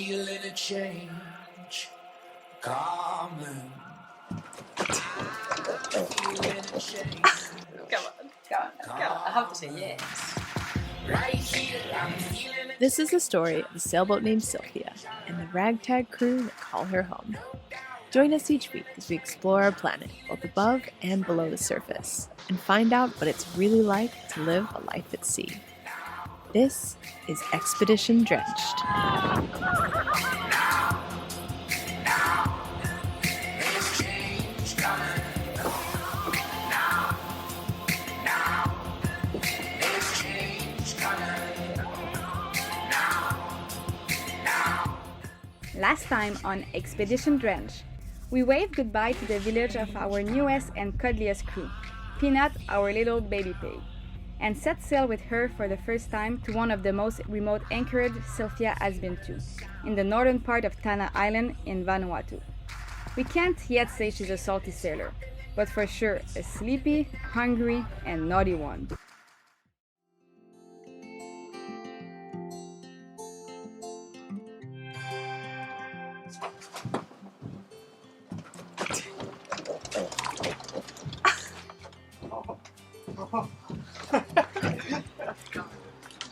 feeling a change coming. Feeling a change. Come on. I have to say yes. Right here, I'm feeling a This is the story of a sailboat named Sylvia and the ragtag crew that call her home. Join us each week as we explore our planet, both above and below the surface, and find out what it's really like to live a life at sea. This is Expedition Drenched. There's change coming. There's change coming. Last time on Expedition Drenched, we waved goodbye to the village of our newest and cuddliest crew, Peanut, our little baby pig, and set sail with her for the first time to one of the most remote anchorages Sylvia has been to, in the northern part of Tanna Island in Vanuatu. We can't yet say she's a salty sailor, but for sure a sleepy, hungry, and naughty one.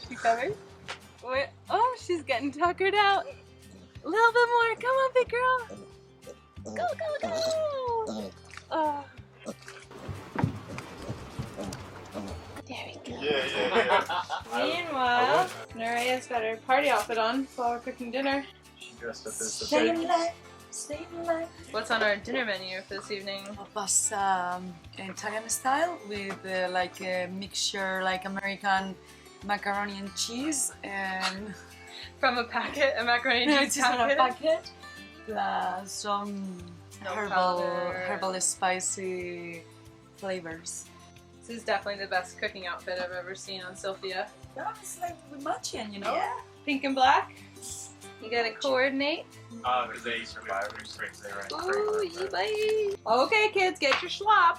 She coming? Wait. Oh, she's getting tuckered out. A little bit more. Come on, big girl. Go, go, go. Oh. There we go. Yeah. Meanwhile, Naraya's got her party outfit on while we're cooking dinner. She dressed up as the Stay baby. alive. Stay alive. What's on our dinner menu for this evening? Pasta Italian style with like a mixture like American macaroni and cheese and From a packet, a macaroni and cheese cheese on a packet. packet plus some No powder. herbal spicy flavors. This is definitely the best cooking outfit I've ever seen on Sylvia. Yeah, it's like we're matching, you know? Yeah. Pink and black. You gotta coordinate. Because they survived their strength there. Ooh, you bite. Okay, kids, get your schlop.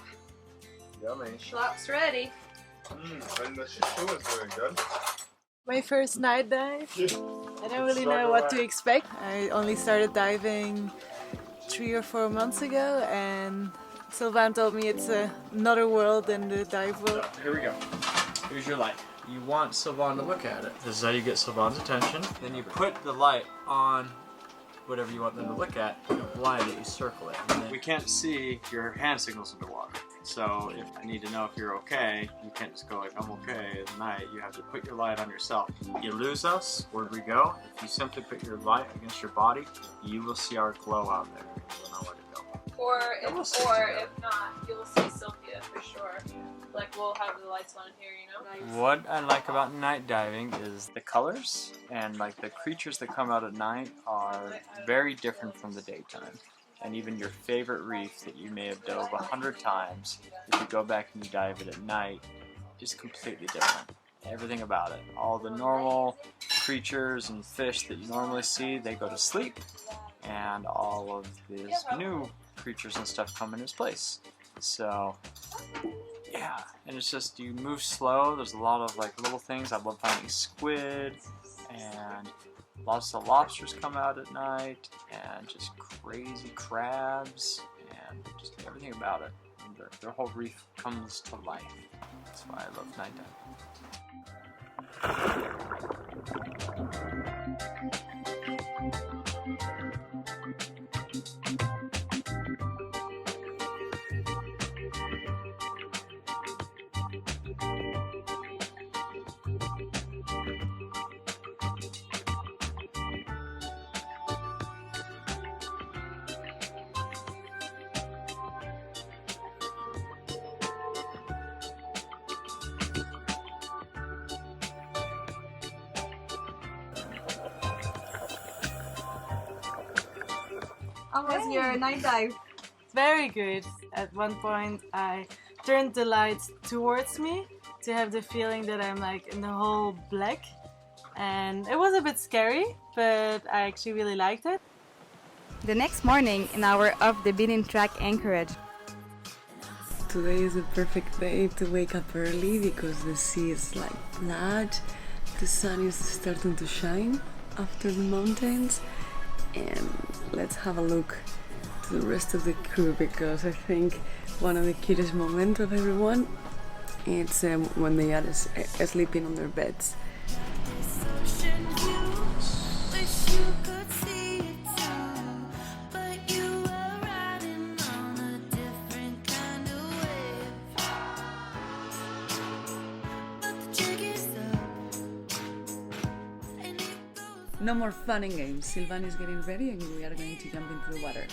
Yummy. Schlop's ready. And the shoe was very good. My first night dive. I don't really know what to expect. I only started diving 3 or 4 months ago and Sylvain told me it's another world than the dive world. Here we go. Here's your light. You want Sylvain to look at it. This is how you get Sylvain's attention. Then you put the light on whatever you want them to look at. You don't blind it, you circle it. And then we can't see your hand signals in the water. So if I need to know if you're okay, you can't just go like, I'm okay at night. You have to put your light on yourself. You lose us, where'd we go? If you simply put your light against your body, you will see our glow out there. You'll know where to go. Or if not, you'll see Sylvia for sure. Like we'll have the lights on here, you know. What I like about night diving is the colors and like the creatures that come out at night are very different from the daytime. And even your favorite reef that you may have dove 100 times, if you go back and you dive it at night, is completely different. Everything about it. All the normal creatures and fish that you normally see, they go to sleep. And all of these new creatures and stuff come in its place. So, yeah, and it's just, you move slow. There's a lot of like little things. I love finding squid, and lots of lobsters come out at night, and just crazy crabs, and just everything about it. And the whole reef comes to life. That's why I love night How was your night dive? Very good. At one point I turned the lights towards me to have the feeling that I'm like in the whole black. And it was a bit scary, but I actually really liked it. The next morning in our off-the-beaten-track anchorage. Today is a perfect day to wake up early because the sea is like blood. The sun is starting to shine after the mountains and let's have a look to the rest of the crew, because I think one of the cutest moments of everyone it's when they are sleeping on their beds. No more fun and games. Sylvain is getting ready and we are going to jump into the water.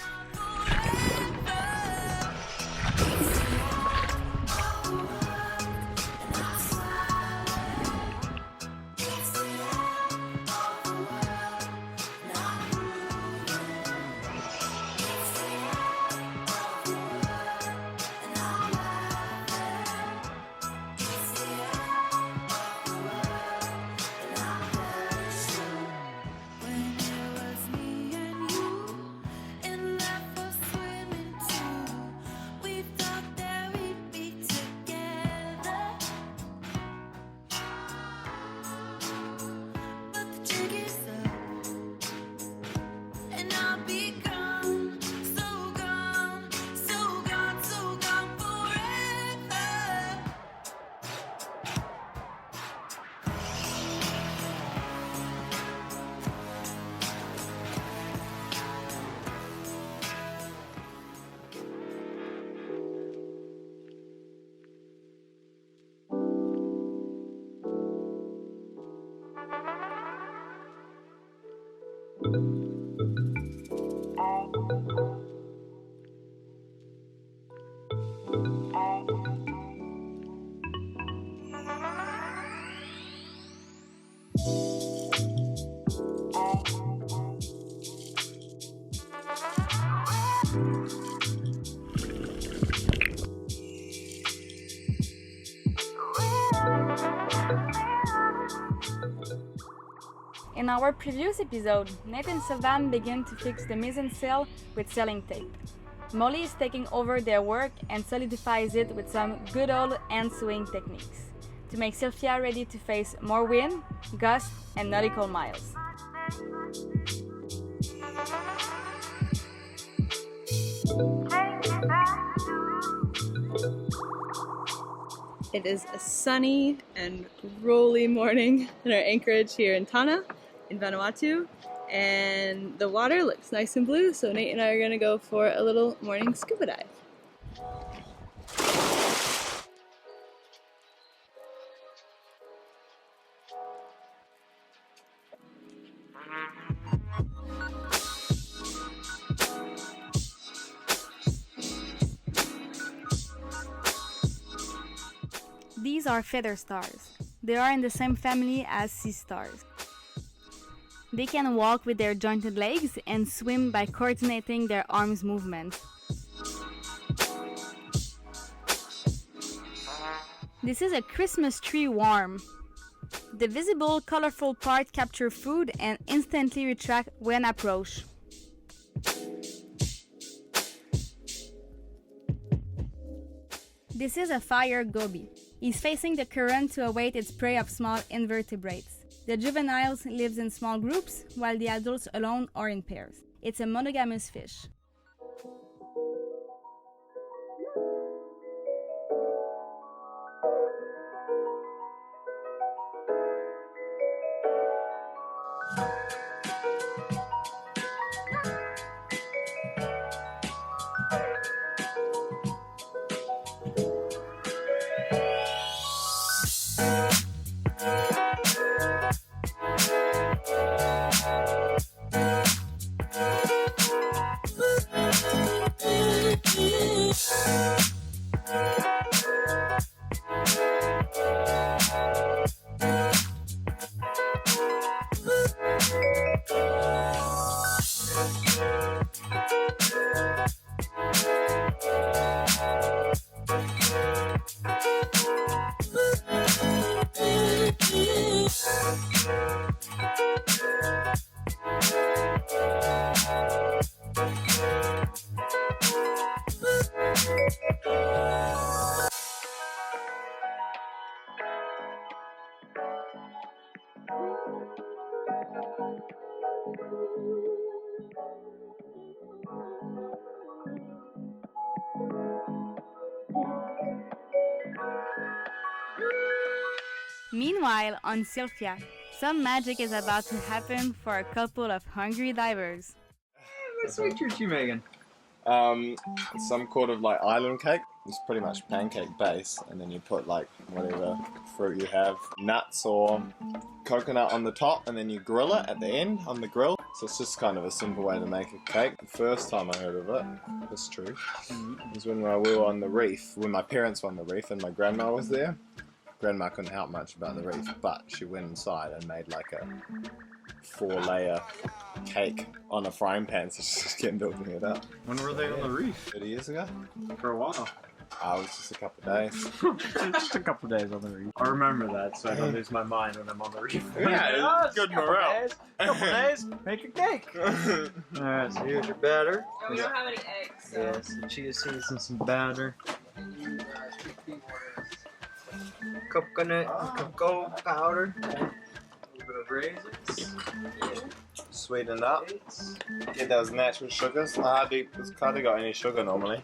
In our previous episode, Nate and Sylvain began to fix the mise-en-sail with sailing tape. Molly is taking over their work and solidifies it with some good old hand sewing techniques to make Sylvia ready to face more wind, gusts, and nautical miles. It is a sunny and rolly morning in our anchorage here in Tanna, in Vanuatu, and the water looks nice and blue, so Nate and I are going to go for a little morning scuba dive. These are feather stars. They are in the same family as sea stars. They can walk with their jointed legs and swim by coordinating their arms' movements. This is a Christmas tree worm. The visible, colorful part capture food and instantly retract when approached. This is a fire goby. He's facing the current to await its prey of small invertebrates. The juveniles lives in small groups, while the adults alone or in pairs. It's a monogamous fish. Meanwhile, on Sylvia, some magic is about to happen for a couple of hungry divers. What sweet treat you making? Some kind of like island cake. It's pretty much pancake base, and then you put like whatever fruit you have, nuts or coconut on the top, and then you grill it at the end on the grill. So it's just kind of a simple way to make a cake. The first time I heard of it, that's true, was when we were on the reef, when my parents were on the reef and my grandma was there. Grandma couldn't help much about the reef, but she went inside and made like a 4-layer cake on a frying pan, so she's just getting building it up. When were they on the reef? 30 years ago? For a while. It was just a couple of days. Just a couple days on the reef. I remember that, so I don't lose my mind when I'm on the reef. Yeah, it's good morale. Couple days, make a cake. Alright, so here's your batter. And we don't have any eggs. So. Yes, some chia seeds and some batter. Coconut, cocoa powder. A little bit of raisins. Sweeten it up. Get those natural sugars. It's hardly got any sugar normally.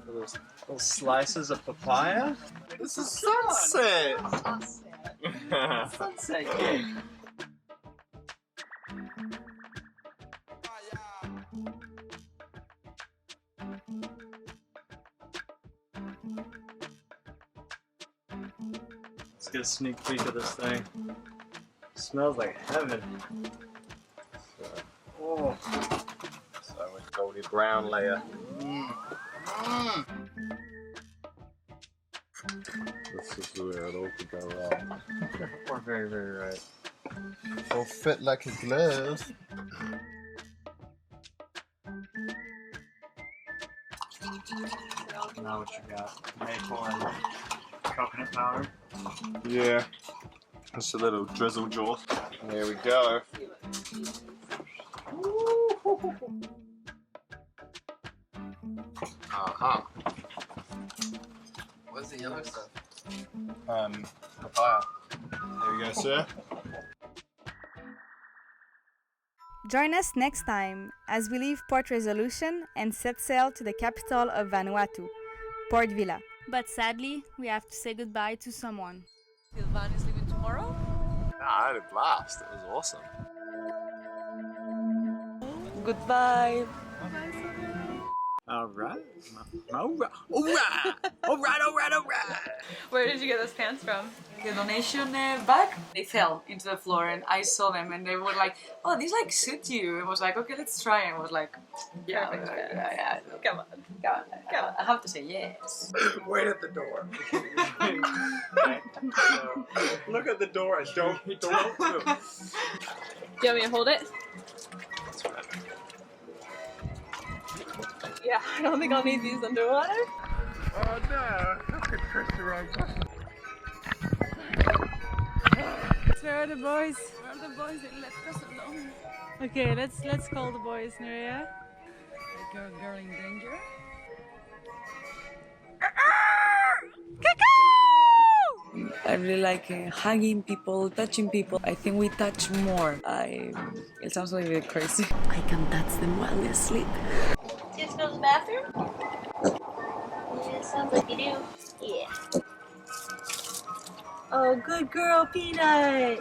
Little slices of papaya. This is sunset! Sunset cake. Let's get a sneak peek of this thing. Smells like heaven. Oh. So with golden brown layer. This is where it all could go wrong. We're very, very right. It'll fit like a glove. Now what you got? Maple and coconut powder. Yeah. Just a little drizzle jaw. There we go. What's the yellow stuff? Papaya. There we go, sir. Join us next time as we leave Port Resolution and set sail to the capital of Vanuatu, Port Vila. But sadly, we have to say goodbye to someone. Sylvan is leaving tomorrow? I had a blast. It was awesome. Goodbye. Alright. Alright. Where did you get those pants from? The donation bag, they fell into the floor and I saw them and they were like, oh, these like suit you. And I was like, okay, let's try. And I was like, yeah, Come on. I have to say yes. Wait at the door. Look at the door and don't move. Do you want me to hold it? Yeah, I don't think I'll need these underwater. Oh no! Look at Tristan right now. Where are the boys? Where are the boys? They left us alone. Okay, let's call the boys, Nuria. Girl in danger. I really like hugging people, touching people. I think we touch more. It sounds a little bit crazy. I can touch them while they sleep. Just go to the bathroom? Yeah, sounds like you do. Yeah. Oh, good girl, Peanut.